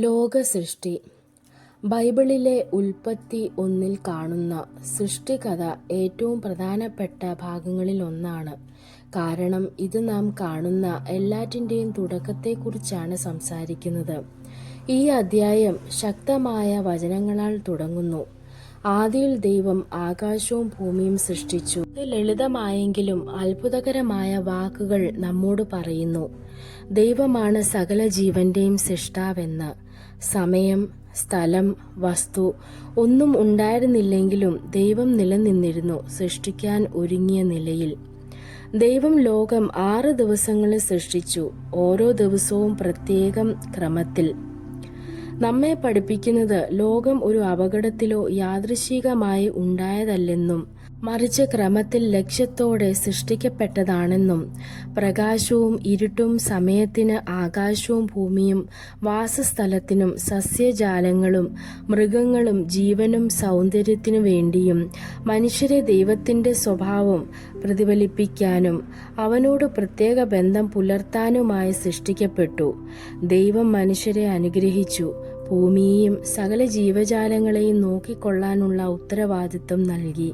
ലോക സൃഷ്ടി. ബൈബിളിലെ ഉൽപ്പത്തി 1 കാണുന്ന സൃഷ്ടികഥ ഏറ്റവും പ്രധാനപ്പെട്ട ഭാഗങ്ങളിലൊന്നാണ്. കാരണം ഇത് നാം കാണുന്ന എല്ലാറ്റിൻ്റെയും തുടക്കത്തെക്കുറിച്ചാണ് സംസാരിക്കുന്നത്. ഈ അധ്യായം ശക്തമായ വചനങ്ങളാൽ തുടങ്ങുന്നു. ആദിയിൽ ദൈവം ആകാശവും ഭൂമിയും സൃഷ്ടിച്ചു. ഇത് ലളിതമായെങ്കിലും അത്ഭുതകരമായ വാക്കുകൾ നമ്മോട് പറയുന്നു. ദൈവമാണ് സകല ജീവന്റെയും സൃഷ്ടാവെന്ന്. സമയം, സ്ഥലം, വസ്തു ഒന്നും ഉണ്ടായിരുന്നില്ലെങ്കിലും ദൈവം നിലനിന്നിരുന്നു, സൃഷ്ടിക്കാൻ ഒരുങ്ങിയ നിലയിൽ. ദൈവം ലോകം 6 ദിവസങ്ങളിൽ സൃഷ്ടിച്ചു, ഓരോ ദിവസവും പ്രത്യേകം ക്രമത്തിൽ. നമ്മെ പഠിപ്പിക്കുന്നത് ലോകം ഒരു അപകടത്തിലോ യാദൃശ്ചികമായി ഉണ്ടായതല്ലെന്നും മറിച്ച് ക്രമത്തിൽ ലക്ഷ്യത്തോടെ സൃഷ്ടിക്കപ്പെട്ടതാണെന്നും. പ്രകാശവും ഇരുട്ടും സമയത്തിന് ആകാശവും ഭൂമിയും വാസസ്ഥലത്തിനും സസ്യജാലങ്ങളും മൃഗങ്ങളും ജീവനും സൗന്ദര്യത്തിനു വേണ്ടിയും മനുഷ്യരെ ദൈവത്തിൻ്റെ സ്വഭാവം പ്രതിഫലിപ്പിക്കാനും അവനോട് പ്രത്യേക ബന്ധം പുലർത്താനുമായി സൃഷ്ടിക്കപ്പെട്ടു. ദൈവം മനുഷ്യരെ അനുഗ്രഹിച്ചു. ഭൂമിയെയും സകല ജീവജാലങ്ങളെയും നോക്കിക്കൊള്ളാനുള്ള ഉത്തരവാദിത്വം നൽകി.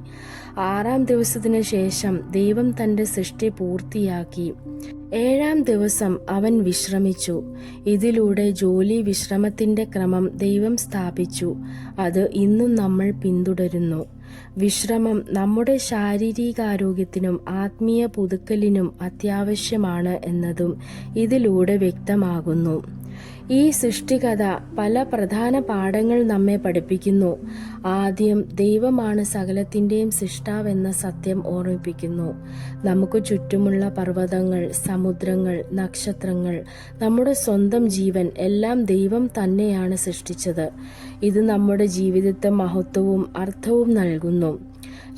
6-ാം ദിവസത്തിനു ശേഷം ദൈവം തൻ്റെ സൃഷ്ടി പൂർത്തിയാക്കി. 7-ാം ദിവസം അവൻ വിശ്രമിച്ചു. ഇതിലൂടെ ജോലി വിശ്രമത്തിൻ്റെ ക്രമം ദൈവം സ്ഥാപിച്ചു. അത് ഇന്നും നമ്മൾ പിന്തുടരുന്നു. വിശ്രമം നമ്മുടെ ശാരീരികാരോഗ്യത്തിനും ആത്മീയ പുതുക്കലിനും അത്യാവശ്യമാണ് എന്നതും ഇതിലൂടെ വ്യക്തമാകുന്നു. ഈ സൃഷ്ടികഥ പല പ്രധാന പാഠങ്ങൾ നമ്മെ പഠിപ്പിക്കുന്നു. ആദ്യം ദൈവമാണ് സകലത്തിൻ്റെയും സൃഷ്ടാവെന്ന സത്യം ഓർമ്മിപ്പിക്കുന്നു. നമുക്ക് ചുറ്റുമുള്ള പർവ്വതങ്ങൾ, സമുദ്രങ്ങൾ, നക്ഷത്രങ്ങൾ, നമ്മുടെ സ്വന്തം ജീവൻ എല്ലാം ദൈവം തന്നെയാണ് സൃഷ്ടിച്ചത്. ഇത് നമ്മുടെ ജീവിതത്തെ മഹത്വവും അർത്ഥവും നൽകുന്നു.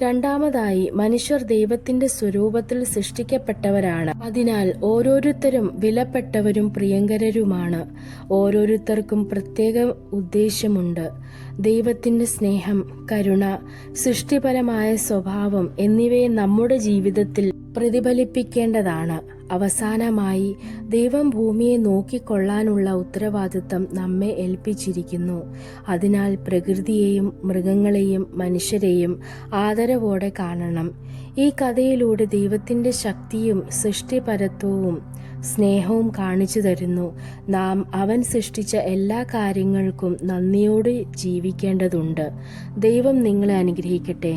രണ്ടാമതായി, മനുഷ്യർ ദൈവത്തിന്റെ സ്വരൂപത്തിൽ സൃഷ്ടിക്കപ്പെട്ടവരാണ്. അതിനാൽ ഓരോരുത്തരും വിലപ്പെട്ടവരും പ്രിയങ്കരരുമാണ്. ഓരോരുത്തർക്കും പ്രത്യേക ഉദ്ദേശ്യമുണ്ട്. ദൈവത്തിന്റെ സ്നേഹം, കരുണ, സൃഷ്ടിപരമായ സ്വഭാവം എന്നിവയെ നമ്മുടെ ജീവിതത്തിൽ പ്രതിഫലിപ്പിക്കേണ്ടതാണ്. അവസാനമായി, ദൈവം ഭൂമിയെ നോക്കിക്കൊള്ളാനുള്ള ഉത്തരവാദിത്തം നമ്മെ ഏൽപ്പിച്ചിരിക്കുന്നു. അതിനാൽ പ്രകൃതിയെയും മൃഗങ്ങളെയും മനുഷ്യരെയും ആദരവോടെ കാണണം. ഈ കഥയിലൂടെ ദൈവത്തിൻ്റെ ശക്തിയും സൃഷ്ടിപരത്വവും സ്നേഹവും കാണിച്ചു തരുന്നു. നാം അവൻ സൃഷ്ടിച്ച എല്ലാ കാര്യങ്ങൾക്കും നന്ദിയോടെ ജീവിക്കേണ്ടതുണ്ട്. ദൈവം നിങ്ങളെ അനുഗ്രഹിക്കട്ടെ.